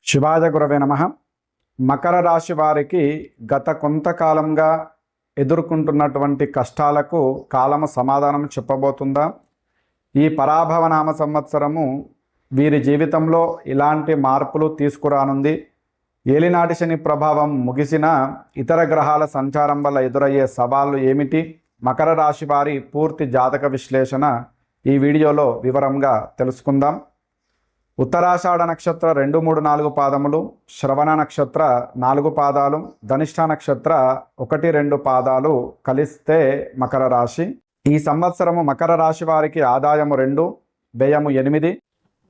శివాయ గురవే నమః. మకర రాశి వారికి గత కొంతకాలంగా ఎదుర్కొంటున్నటువంటి కష్టాలకు కాలము సమాధానం చెప్పబోతుందా? ఈ పరాభవనామ సంవత్సరము వీరి జీవితంలో ఇలాంటి మార్పులు తీసుకురానుంది. ఏలినాటి శని ప్రభావం ముగిసిన ఇతర గ్రహాల సంచారం వల్ల ఎదురయ్యే సవాళ్లు ఏమిటి? మకర రాశి వారి పూర్తి జాతక విశ్లేషణ ఈ వీడియోలో వివరంగా తెలుసుకుందాం. ఉత్తరాషాఢ నక్షత్ర 2, 3, 4 పాదములు, శ్రవణ నక్షత్ర 4 పాదాలు, ధనిష్ఠ నక్షత్ర 1, 2 పాదాలు కలిస్తే మకర రాశి. ఈ సంవత్సరము మకర రాశి వారికి ఆదాయము 2, వ్యయము 8.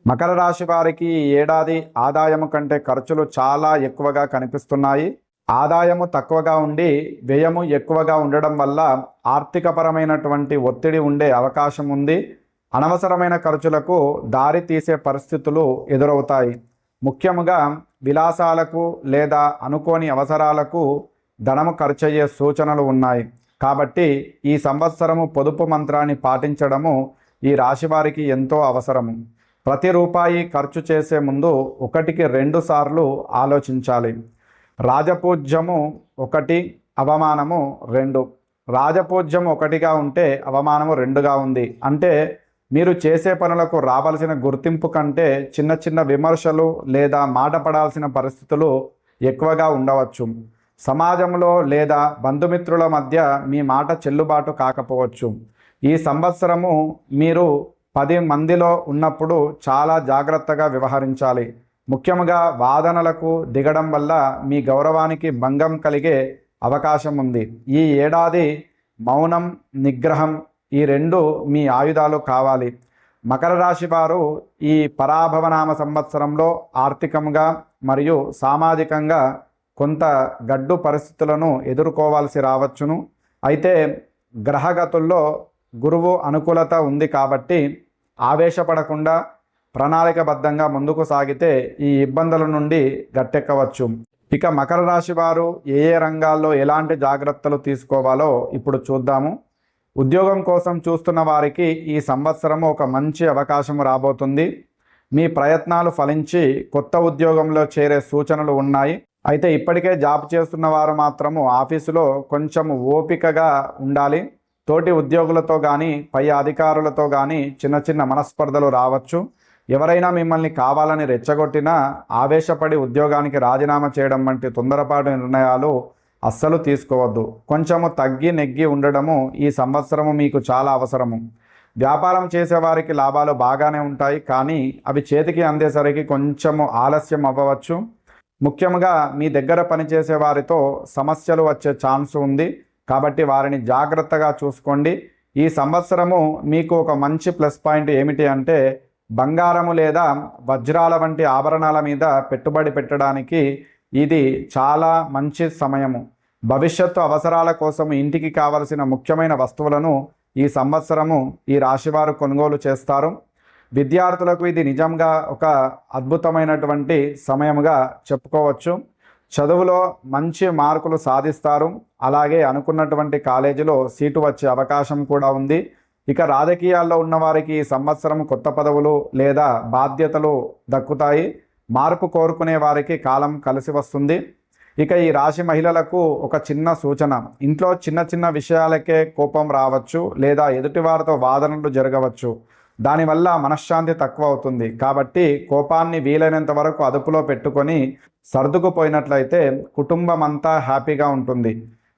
మకర రాశి వారికి ఈ ఏడాది ఆదాయము కంటే ఖర్చులు చాలా ఎక్కువగా కనిపిస్తున్నాయి. ఆదాయము తక్కువగా ఉండి వ్యయము ఎక్కువగా ఉండడం వల్ల ఆర్థికపరమైనటువంటి ఒత్తిడి ఉండే అవకాశం ఉంది. అనవసరమైన ఖర్చులకు దారి తీసే పరిస్థితులు ఎదురవుతాయి. ముఖ్యముగా విలాసాలకు లేదా అనుకోని అవసరాలకు ధనము ఖర్చయ్యే సూచనలు ఉన్నాయి. కాబట్టి ఈ సంవత్సరము పొదుపు మంత్రాన్ని పాటించడము ఈ రాశి వారికి ఎంతో అవసరము. ప్రతి రూపాయి ఖర్చు చేసే ముందు 1కి 2 సార్లు ఆలోచించాలి. రాజపూజ్యము 1, అవమానము 2. రాజపూజ్యం 1గా ఉంటే అవమానము 2గా ఉంది అంటే మీరు చేసే పనులకు రావాల్సిన గుర్తింపు కంటే చిన్న చిన్న విమర్శలు లేదా మాట పడాల్సిన పరిస్థితులు ఎక్కువగా ఉండవచ్చు. సమాజంలో లేదా బంధుమిత్రుల మధ్య మీ మాట చెల్లుబాటు కాకపోవచ్చు. ఈ సంవత్సరము మీరు 10 మందిలో ఉన్నప్పుడు చాలా జాగ్రత్తగా వ్యవహరించాలి. ముఖ్యంగా వాదనలకు దిగడం వల్ల మీ గౌరవానికి భంగం కలిగే అవకాశం ఉంది. ఈ ఏడాది మౌనం, నిగ్రహం ఈ 2 మీ ఆయుధాలు కావాలి. మకర రాశి వారు ఈ పరాభవనామ సంవత్సరంలో ఆర్థికంగా మరియు సామాజికంగా కొంత గడ్డు పరిస్థితులను ఎదుర్కోవాల్సి రావచ్చును. అయితే గ్రహగతుల్లో గురువు అనుకూలత ఉంది కాబట్టి ఆవేశపడకుండా ప్రణాళికబద్ధంగా ముందుకు సాగితే ఈ ఇబ్బందుల నుండి గట్టెక్కవచ్చు. ఇక మకర రాశి వారు ఏ రంగాల్లో ఎలాంటి జాగ్రత్తలు తీసుకోవాలో ఇప్పుడు చూద్దాము. ఉద్యోగం కోసం చూస్తున్న వారికి ఈ సంవత్సరం ఒక మంచి అవకాశం రాబోతుంది. మీ ప్రయత్నాలు ఫలించి కొత్త ఉద్యోగంలో చేరే సూచనలు ఉన్నాయి. అయితే ఇప్పటికే జాబ్ చేస్తున్న వారు మాత్రము ఆఫీసులో కొంచెం ఓపికగా ఉండాలి. తోటి ఉద్యోగులతో కానీ పై అధికారులతో కానీ చిన్న చిన్న మనస్పర్ధలు రావచ్చు. ఎవరైనా మిమ్మల్ని కావాలని రెచ్చగొట్టినా ఆవేశపడి ఉద్యోగానికి రాజీనామా చేయడం వంటి తొందరపాటు నిర్ణయాలు అస్సలు తీసుకోవద్దు. కొంచెము తగ్గి నెగ్గి ఉండడము ఈ సంవత్సరము మీకు చాలా అవసరము. వ్యాపారం చేసేవారికి లాభాలు బాగానే ఉంటాయి, కానీ అవి చేతికి అందేసరికి కొంచెము ఆలస్యం అవ్వవచ్చు. ముఖ్యంగా మీ దగ్గర పనిచేసే వారితో సమస్యలు వచ్చే ఛాన్స్ ఉంది కాబట్టి వారిని జాగ్రత్తగా చూసుకోండి. ఈ సంవత్సరము మీకు ఒక మంచి ప్లస్ పాయింట్ ఏమిటి అంటే బంగారము లేదా వజ్రాల వంటి ఆభరణాల మీద పెట్టుబడి పెట్టడానికి ఇది చాలా మంచి సమయము. భవిష్యత్తు అవసరాల కోసం ఇంటికి కావలసిన ముఖ్యమైన వస్తువులను ఈ సంవత్సరము ఈ రాశివారు కొనుగోలు చేస్తారు. విద్యార్థులకు ఇది నిజంగా ఒక అద్భుతమైనటువంటి సమయముగా చెప్పుకోవచ్చు. చదువులో మంచి మార్కులు సాధిస్తారు. అలాగే అనుకున్నటువంటి కాలేజీలో సీటు వచ్చే అవకాశం కూడా ఉంది. ఇక రాజకీయాల్లో ఉన్నవారికి ఈ సంవత్సరం కొత్త పదవులు లేదా బాధ్యతలు దక్కుతాయి. మార్పు కోరుకునే వారికి కాలం కలిసి వస్తుంది. ఇక ఈ రాశి మహిళలకు ఒక చిన్న సూచన. ఇంట్లో చిన్న చిన్న విషయాలకే కోపం రావచ్చు లేదా ఎదుటివారితో వాదనలు జరగవచ్చు. దానివల్ల మనశ్శాంతి తక్కువ అవుతుంది. కాబట్టి కోపాన్ని వీలైనంత వరకు అదుపులో పెట్టుకొని సర్దుకుపోయినట్లయితే కుటుంబం అంతా హ్యాపీగా ఉంటుంది.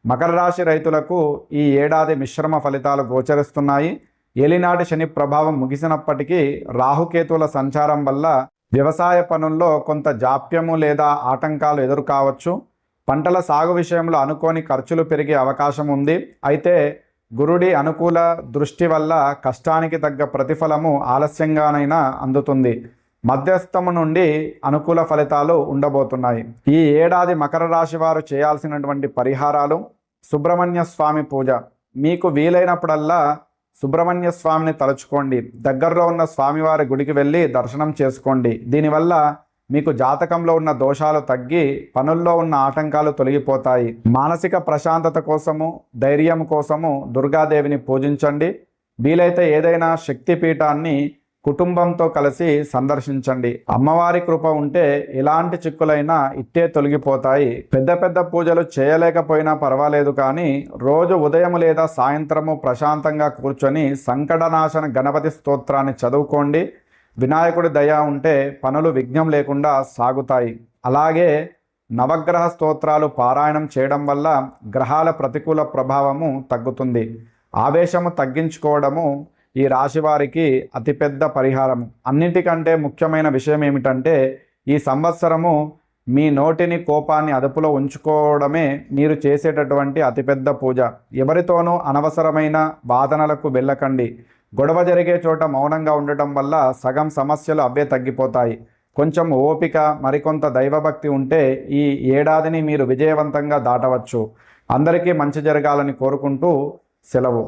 మకర రాశి రైతులకు ఈ ఏడాది మిశ్రమ ఫలితాలు గోచరిస్తున్నాయి. ఏలినాటి శని ప్రభావం ముగిసినప్పటికీ రాహుకేతువుల సంచారం వల్ల వ్యవసాయ పనుల్లో కొంత జాప్యము లేదా ఆటంకాలు ఎదురుకావచ్చు. పంటల సాగు విషయంలో అనుకోని ఖర్చులు పెరిగే అవకాశం ఉంది. అయితే గురుడి అనుకూల దృష్టి వల్ల కష్టానికి తగ్గ ప్రతిఫలము ఆలస్యంగానైనా అందుతుంది. మధ్యస్థము నుండి అనుకూల ఫలితాలు ఉండబోతున్నాయి. ఈ ఏడాది మకర రాశి వారు చేయాల్సినటువంటి పరిహారాలు: సుబ్రహ్మణ్య స్వామి పూజ. మీకు వీలైనప్పుడల్లా సుబ్రహ్మణ్య స్వామిని తలుచుకోండి. దగ్గరలో ఉన్న స్వామివారి గుడికి వెళ్ళి దర్శనం చేసుకోండి. దీనివల్ల మీకు జాతకంలో ఉన్న దోషాలు తగ్గి పనుల్లో ఉన్న ఆటంకాలు తొలగిపోతాయి. మానసిక ప్రశాంతత కోసము, ధైర్యం కోసము దుర్గాదేవిని పూజించండి. వీలైతే ఏదైనా శక్తిపీఠాన్ని కుటుంబంతో కలిసి సందర్శించండి. అమ్మవారి కృప ఉంటే ఎలాంటి చిక్కులైనా ఇట్టే తొలగిపోతాయి. పెద్ద పెద్ద పూజలు చేయలేకపోయినా పర్వాలేదు, కానీ రోజు ఉదయం లేదా సాయంత్రము ప్రశాంతంగా కూర్చొని సంకటనాశన గణపతి స్తోత్రాన్ని చదువుకోండి. వినాయకుడి దయ ఉంటే పనులు విఘ్నం లేకుండా సాగుతాయి. అలాగే నవగ్రహ స్తోత్రాలు పారాయణం చేయడం వల్ల గ్రహాల ప్రతికూల ప్రభావము తగ్గుతుంది. ఆవేశము తగ్గించుకోవడము ఈ రాశి వారికి అతిపెద్ద పరిహారం. అన్నిటికంటే ముఖ్యమైన విషయం ఏమిటంటే, ఈ సంవత్సరము మీ నోటిని కోపాన్ని అదుపులో ఉంచుకోవడమే మీరు చేసేటటువంటి అతిపెద్ద పూజ. ఎవరితోనూ అనవసరమైన వాదనలకు వెళ్ళకండి. గొడవ జరిగే చోట మౌనంగా ఉండటం వల్ల సగం సమస్యలు అవే తగ్గిపోతాయి. కొంచెం ఓపిక, మరికొంత దైవభక్తి ఉంటే ఈ ఏడాదిని మీరు విజయవంతంగా దాటవచ్చు. అందరికీ మంచి జరగాలని కోరుకుంటూ సెలవు.